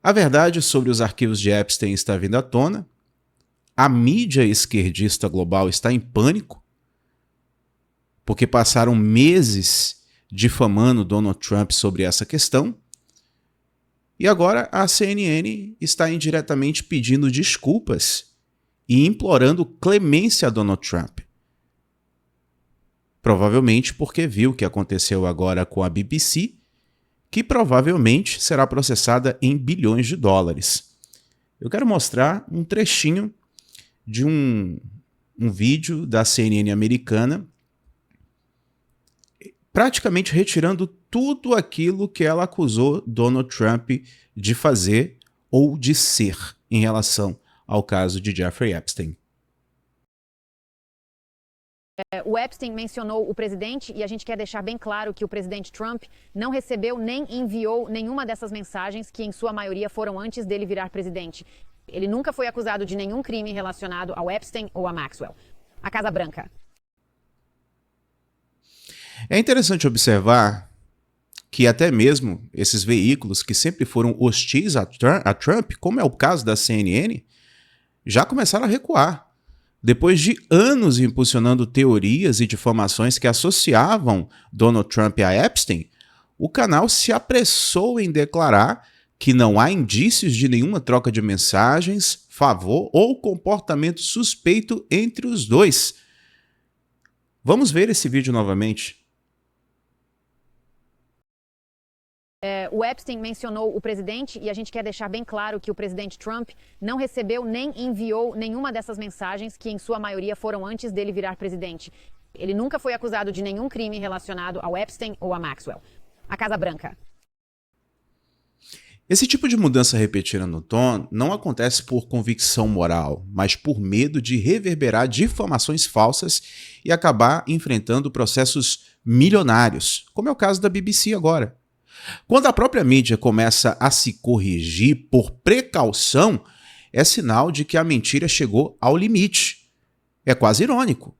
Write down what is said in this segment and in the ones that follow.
A verdade sobre os arquivos de Epstein está vindo à tona. A mídia esquerdista global está em pânico, porque passaram meses difamando Donald Trump sobre essa questão. E agora a CNN está indiretamente pedindo desculpas e implorando clemência a Donald Trump. Provavelmente porque viu o que aconteceu agora com a BBC, que provavelmente será processada em bilhões de dólares. Eu quero mostrar um trechinho de um vídeo da CNN americana, praticamente retirando tudo aquilo que ela acusou Donald Trump de fazer ou de ser em relação ao caso de Jeffrey Epstein. O Epstein mencionou o presidente e a gente quer deixar bem claro que o presidente Trump não recebeu nem enviou nenhuma dessas mensagens que, em sua maioria, foram antes dele virar presidente. Ele nunca foi acusado de nenhum crime relacionado ao Epstein ou a Maxwell. A Casa Branca. É interessante observar que até mesmo esses veículos que sempre foram hostis a Trump, como é o caso da CNN, já começaram a recuar. Depois de anos impulsionando teorias e difamações que associavam Donald Trump a Epstein, o canal se apressou em declarar que não há indícios de nenhuma troca de mensagens, favor ou comportamento suspeito entre os dois. Vamos ver esse vídeo novamente. O Epstein mencionou o presidente e a gente quer deixar bem claro que o presidente Trump não recebeu nem enviou nenhuma dessas mensagens que, em sua maioria, foram antes dele virar presidente. Ele nunca foi acusado de nenhum crime relacionado ao Epstein ou a Maxwell. A Casa Branca. Esse tipo de mudança repetida no tom não acontece por convicção moral, mas por medo de reverberar difamações falsas e acabar enfrentando processos milionários, como é o caso da BBC agora. Quando a própria mídia começa a se corrigir por precaução, é sinal de que a mentira chegou ao limite. É quase irônico.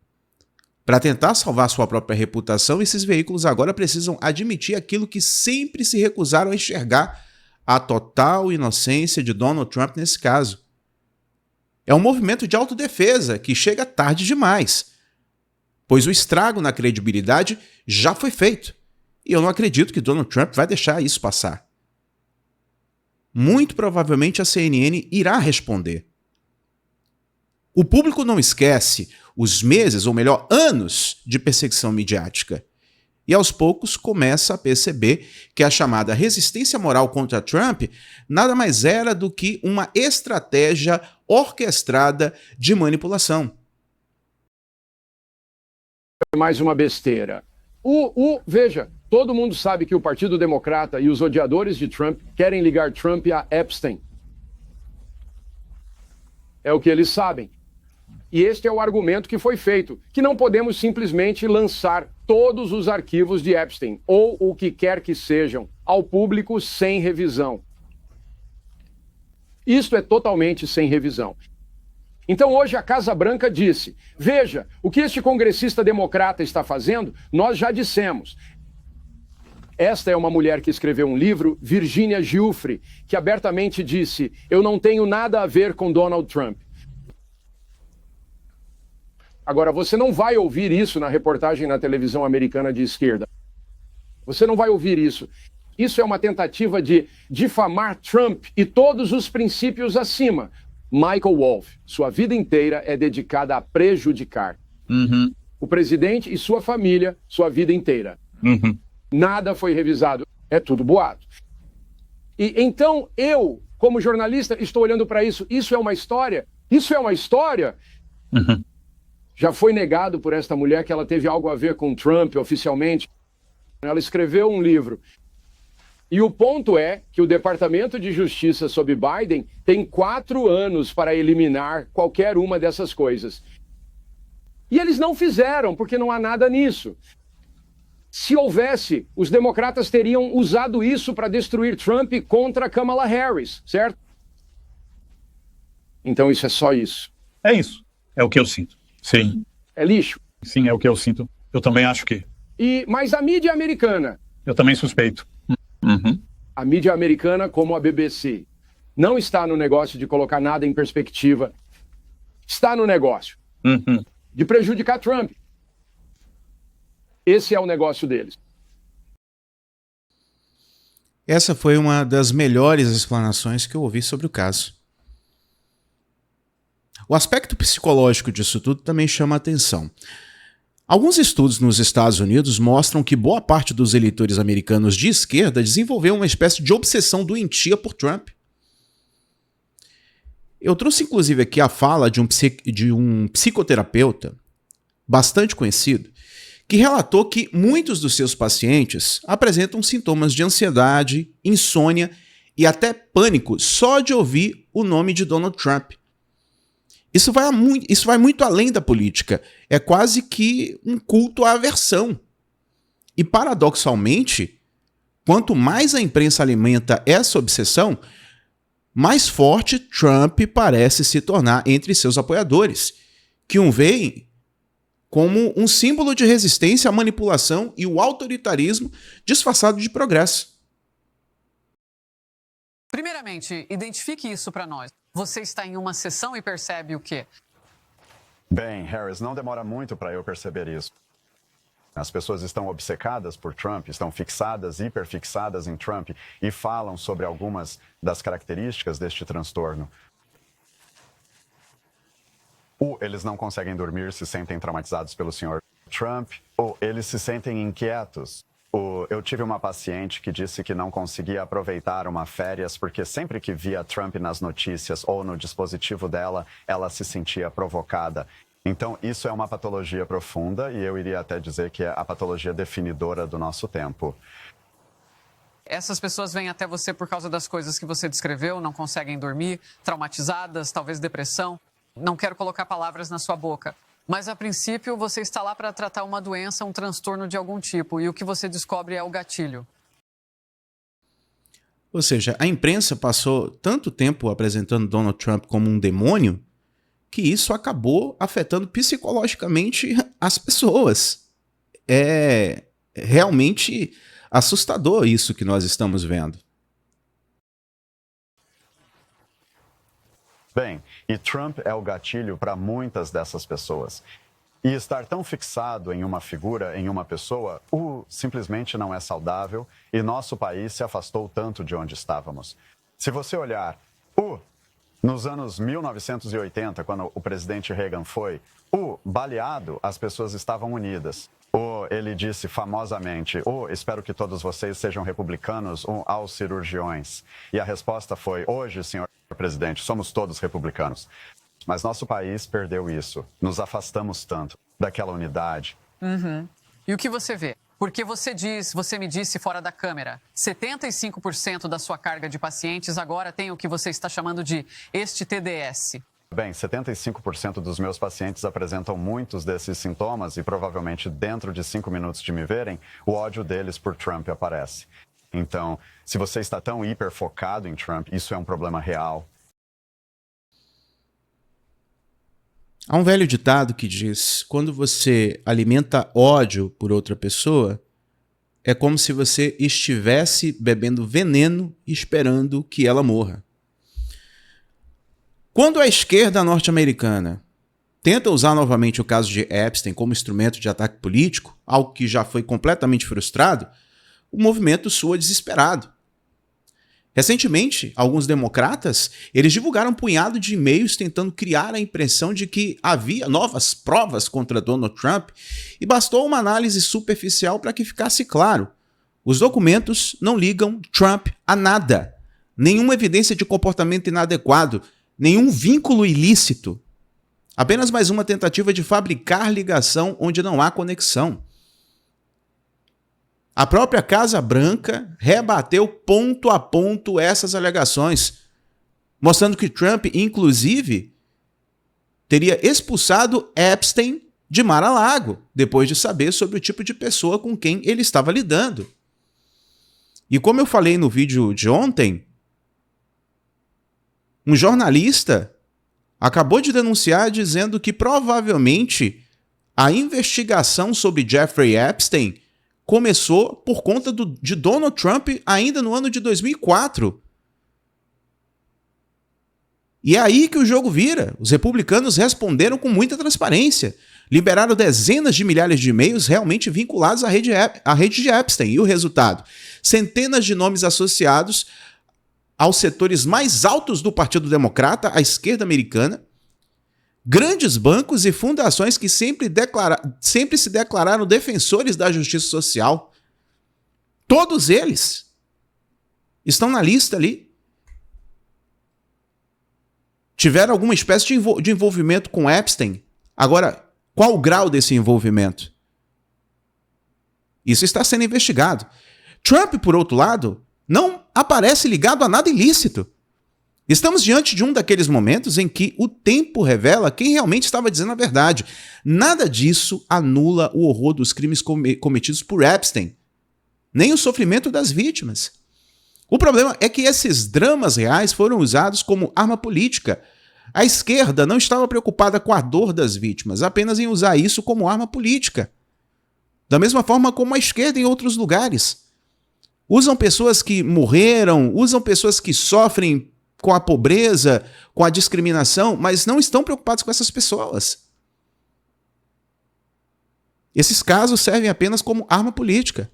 Para tentar salvar sua própria reputação, esses veículos agora precisam admitir aquilo que sempre se recusaram a enxergar: a total inocência de Donald Trump nesse caso. É um movimento de autodefesa que chega tarde demais, pois o estrago na credibilidade já foi feito. E eu não acredito que Donald Trump vai deixar isso passar. Muito provavelmente a CNN irá responder. O público não esquece os meses, ou melhor, anos de perseguição midiática. E aos poucos começa a perceber que a chamada resistência moral contra Trump nada mais era do que uma estratégia orquestrada de manipulação. Mais uma besteira. Veja, todo mundo sabe que o Partido Democrata e os odiadores de Trump querem ligar Trump a Epstein. É o que eles sabem. E este é o argumento que foi feito, que não podemos simplesmente lançar todos os arquivos de Epstein, ou o que quer que sejam, ao público sem revisão. Isto é totalmente sem revisão. Então hoje a Casa Branca disse: veja, o que este congressista democrata está fazendo, nós já dissemos. Esta é uma mulher que escreveu um livro, Virginia Giuffre, que abertamente disse: eu não tenho nada a ver com Donald Trump. Agora, você não vai ouvir isso na reportagem na televisão americana de esquerda. Você não vai ouvir isso. Isso é uma tentativa de difamar Trump e todos os princípios acima. Michael Wolff, sua vida inteira é dedicada a prejudicar o presidente e sua família, sua vida inteira. Nada foi revisado, é tudo boato. E então eu, como jornalista, estou olhando para isso. Isso é uma história? Isso é uma história? Já foi negado por esta mulher que ela teve algo a ver com Trump oficialmente. Ela escreveu um livro. E o ponto é que o Departamento de Justiça sob Biden tem 4 anos para eliminar qualquer uma dessas coisas. E eles não fizeram, porque não há nada nisso. Se houvesse, os democratas teriam usado isso para destruir Trump contra Kamala Harris, certo? Então isso é só isso. É isso. É o que eu sinto. Sim. É lixo. Sim, é o que eu sinto. Eu também acho que... Mas a mídia americana... Eu também suspeito. A mídia americana, como a BBC, não está no negócio de colocar nada em perspectiva. Está no negócio de prejudicar Trump. Esse é o negócio deles. Essa foi uma das melhores explanações que eu ouvi sobre o caso. O aspecto psicológico disso tudo também chama a atenção. Alguns estudos nos Estados Unidos mostram que boa parte dos eleitores americanos de esquerda desenvolveu uma espécie de obsessão doentia por Trump. Eu trouxe inclusive aqui a fala de um psicoterapeuta bastante conhecido, que relatou que muitos dos seus pacientes apresentam sintomas de ansiedade, insônia e até pânico só de ouvir o nome de Donald Trump. Isso vai muito além da política. É quase que um culto à aversão. E, paradoxalmente, quanto mais a imprensa alimenta essa obsessão, mais forte Trump parece se tornar entre seus apoiadores, que o veem como um símbolo de resistência à manipulação e o autoritarismo disfarçado de progresso. Primeiramente, identifique isso para nós. Você está em uma sessão e percebe o quê? Bem, Harris, não demora muito para eu perceber isso. As pessoas estão obcecadas por Trump, estão fixadas, hiperfixadas em Trump e falam sobre algumas das características deste transtorno. Ou eles não conseguem dormir, se sentem traumatizados pelo Sr. Trump, ou eles se sentem inquietos. Eu tive uma paciente que disse que não conseguia aproveitar uma férias porque sempre que via Trump nas notícias ou no dispositivo dela, ela se sentia provocada. Então, isso é uma patologia profunda e eu iria até dizer que é a patologia definidora do nosso tempo. Essas pessoas vêm até você por causa das coisas que você descreveu, não conseguem dormir, traumatizadas, talvez depressão. Não quero colocar palavras na sua boca. Mas, a princípio, você está lá para tratar uma doença, um transtorno de algum tipo, e o que você descobre é o gatilho. Ou seja, a imprensa passou tanto tempo apresentando Donald Trump como um demônio que isso acabou afetando psicologicamente as pessoas. É realmente assustador isso que nós estamos vendo. Bem, e Trump é o gatilho para muitas dessas pessoas. E estar tão fixado em uma figura, em uma pessoa, simplesmente não é saudável e nosso país se afastou tanto de onde estávamos. Se você olhar, nos anos 1980, quando o presidente Reagan foi, baleado, as pessoas estavam unidas. Ele disse famosamente, espero que todos vocês sejam republicanos, aos cirurgiões. E a resposta foi, hoje, senhor presidente, somos todos republicanos. Mas nosso país perdeu isso. Nos afastamos tanto daquela unidade. E o que você vê? Porque você me disse fora da câmera, 75% da sua carga de pacientes agora tem o que você está chamando de este TDS. Bem, 75% dos meus pacientes apresentam muitos desses sintomas e provavelmente dentro de 5 minutos de me verem, o ódio deles por Trump aparece. Então, se você está tão hiperfocado em Trump, isso é um problema real. Há um velho ditado que diz: quando você alimenta ódio por outra pessoa, é como se você estivesse bebendo veneno esperando que ela morra. Quando a esquerda norte-americana tenta usar novamente o caso de Epstein como instrumento de ataque político, algo que já foi completamente frustrado, o movimento soa desesperado. Recentemente, alguns democratas, eles divulgaram um punhado de e-mails tentando criar a impressão de que havia novas provas contra Donald Trump e bastou uma análise superficial para que ficasse claro. Os documentos não ligam Trump a nada. Nenhuma evidência de comportamento inadequado, nenhum vínculo ilícito. Apenas mais uma tentativa de fabricar ligação onde não há conexão. A própria Casa Branca rebateu ponto a ponto essas alegações, mostrando que Trump, inclusive, teria expulsado Epstein de Mar-a-Lago, depois de saber sobre o tipo de pessoa com quem ele estava lidando. E como eu falei no vídeo de ontem, um jornalista acabou de denunciar dizendo que provavelmente a investigação sobre Jeffrey Epstein começou por conta de Donald Trump ainda no ano de 2004. E é aí que o jogo vira. Os republicanos responderam com muita transparência. Liberaram dezenas de milhares de e-mails realmente vinculados à rede de Epstein. E o resultado? Centenas de nomes associados aos setores mais altos do Partido Democrata, à esquerda americana, grandes bancos e fundações que sempre se declararam defensores da justiça social. Todos eles estão na lista ali. Tiveram alguma espécie de envolvimento com Epstein. Agora, qual o grau desse envolvimento? Isso está sendo investigado. Trump, por outro lado, não aparece ligado a nada ilícito. Estamos diante de um daqueles momentos em que o tempo revela quem realmente estava dizendo a verdade. Nada disso anula o horror dos crimes cometidos por Epstein, nem o sofrimento das vítimas. O problema é que esses dramas reais foram usados como arma política. A esquerda não estava preocupada com a dor das vítimas, apenas em usar isso como arma política. Da mesma forma como a esquerda em outros lugares. Usam pessoas que morreram, usam pessoas que sofrem com a pobreza, com a discriminação, mas não estão preocupados com essas pessoas. Esses casos servem apenas como arma política.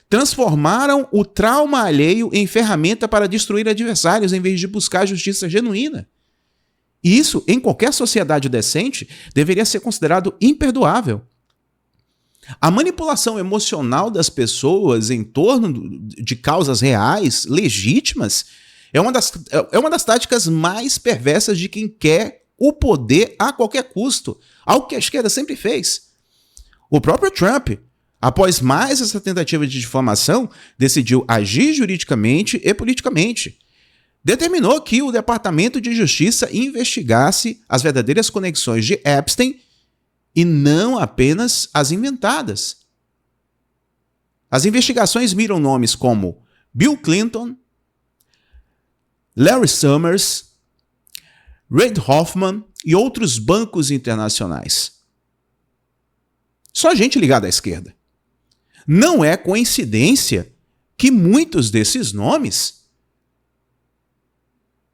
Transformaram o trauma alheio em ferramenta para destruir adversários em vez de buscar justiça genuína. E isso, em qualquer sociedade decente, deveria ser considerado imperdoável. A manipulação emocional das pessoas em torno de causas reais, legítimas, é uma das táticas mais perversas de quem quer o poder a qualquer custo, algo que a esquerda sempre fez. O próprio Trump, após mais essa tentativa de difamação, decidiu agir juridicamente e politicamente. Determinou que o Departamento de Justiça investigasse as verdadeiras conexões de Epstein e não apenas as inventadas. As investigações miram nomes como Bill Clinton, Larry Summers, Reid Hoffman e outros bancos internacionais. Só gente ligada à esquerda. Não é coincidência que muitos desses nomes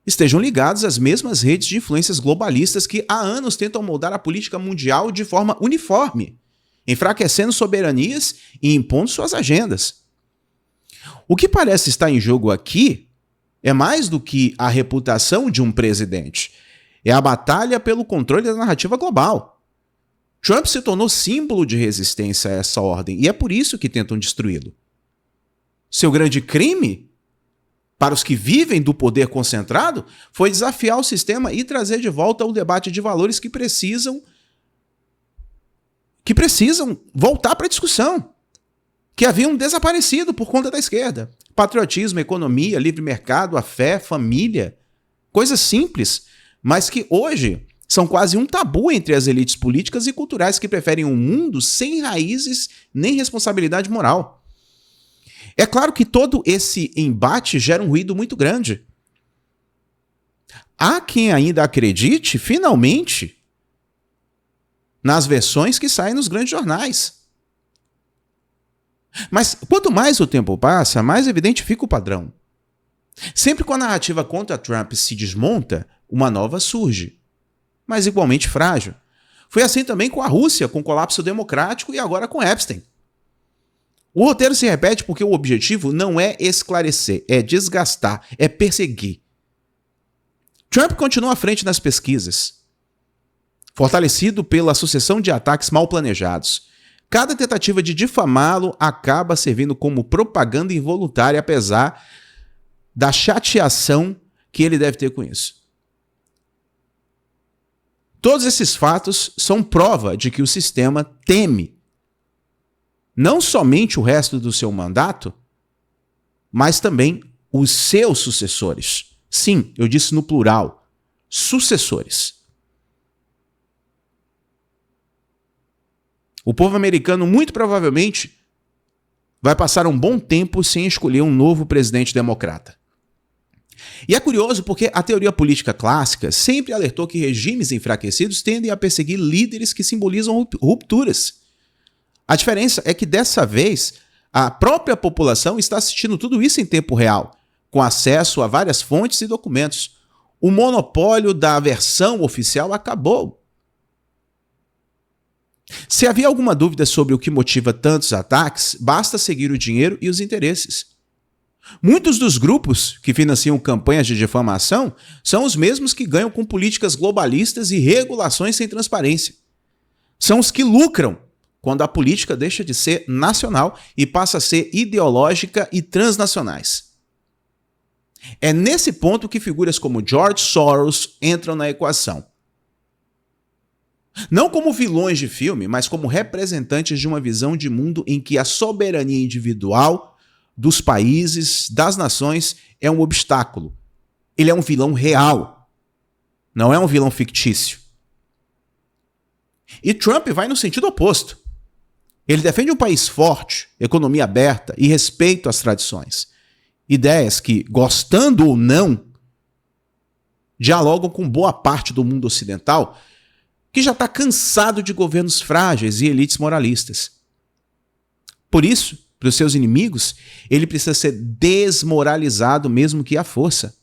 estejam ligados às mesmas redes de influências globalistas que há anos tentam moldar a política mundial de forma uniforme, enfraquecendo soberanias e impondo suas agendas. O que parece estar em jogo aqui é mais do que a reputação de um presidente. É a batalha pelo controle da narrativa global. Trump se tornou símbolo de resistência a essa ordem e é por isso que tentam destruí-lo. Seu grande crime, para os que vivem do poder concentrado, foi desafiar o sistema e trazer de volta o debate de valores que precisam voltar para a discussão, que haviam desaparecido por conta da esquerda. Patriotismo, economia, livre mercado, a fé, família, coisas simples, mas que hoje são quase um tabu entre as elites políticas e culturais que preferem um mundo sem raízes nem responsabilidade moral. É claro que todo esse embate gera um ruído muito grande. Há quem ainda acredite, finalmente, nas versões que saem nos grandes jornais. Mas quanto mais o tempo passa, mais evidente fica o padrão. Sempre que a narrativa contra Trump se desmonta, uma nova surge, mas igualmente frágil. Foi assim também com a Rússia, com o colapso democrático e agora com Epstein. O roteiro se repete porque o objetivo não é esclarecer, é desgastar, é perseguir. Trump continua à frente nas pesquisas, fortalecido pela sucessão de ataques mal planejados. Cada tentativa de difamá-lo acaba servindo como propaganda involuntária, apesar da chateação que ele deve ter com isso. Todos esses fatos são prova de que o sistema teme não somente o resto do seu mandato, mas também os seus sucessores. Sim, eu disse no plural, sucessores. O povo americano muito provavelmente vai passar um bom tempo sem escolher um novo presidente democrata. E é curioso porque a teoria política clássica sempre alertou que regimes enfraquecidos tendem a perseguir líderes que simbolizam rupturas. A diferença é que dessa vez a própria população está assistindo tudo isso em tempo real, com acesso a várias fontes e documentos. O monopólio da versão oficial acabou. Se havia alguma dúvida sobre o que motiva tantos ataques, basta seguir o dinheiro e os interesses. Muitos dos grupos que financiam campanhas de difamação são os mesmos que ganham com políticas globalistas e regulações sem transparência. São os que lucram quando a política deixa de ser nacional e passa a ser ideológica e transnacionais. É nesse ponto que figuras como George Soros entram na equação. Não como vilões de filme, mas como representantes de uma visão de mundo em que a soberania individual dos países, das nações, é um obstáculo. Ele é um vilão real, não é um vilão fictício. E Trump vai no sentido oposto. Ele defende um país forte, economia aberta e respeito às tradições. Ideias que, gostando ou não, dialogam com boa parte do mundo ocidental que já está cansado de governos frágeis e elites moralistas. Por isso, para os seus inimigos, ele precisa ser desmoralizado mesmo que à força.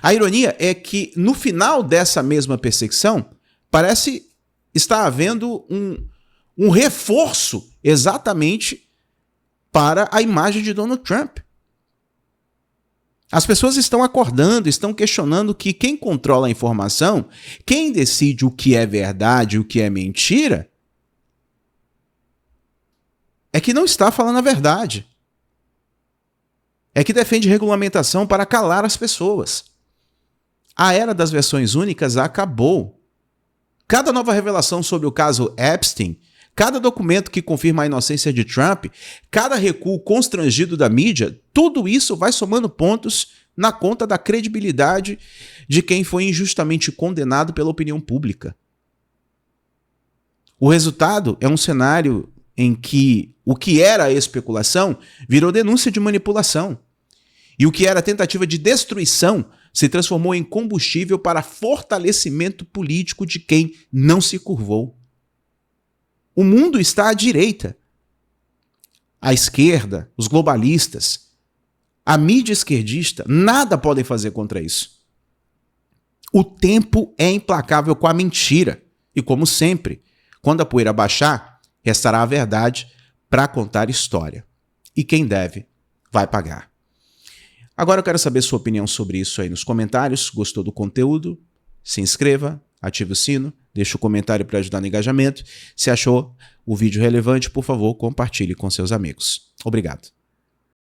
A ironia é que, no final dessa mesma perseguição, parece estar havendo um reforço exatamente para a imagem de Donald Trump. As pessoas estão acordando, estão questionando que quem controla a informação, quem decide o que é verdade e o que é mentira, é que não está falando a verdade. É que defende regulamentação para calar as pessoas. A era das versões únicas acabou. Cada nova revelação sobre o caso Epstein, cada documento que confirma a inocência de Trump, cada recuo constrangido da mídia, tudo isso vai somando pontos na conta da credibilidade de quem foi injustamente condenado pela opinião pública. O resultado é um cenário em que o que era especulação virou denúncia de manipulação. E o que era tentativa de destruição se transformou em combustível para fortalecimento político de quem não se curvou. O mundo está à direita. A esquerda, os globalistas, a mídia esquerdista, nada podem fazer contra isso. O tempo é implacável com a mentira. E como sempre, quando a poeira baixar, restará a verdade para contar história. E quem deve, vai pagar. Agora eu quero saber sua opinião sobre isso aí nos comentários. Gostou do conteúdo? Se inscreva, ative o sino, deixe o comentário para ajudar no engajamento. Se achou o vídeo relevante, por favor, compartilhe com seus amigos. Obrigado.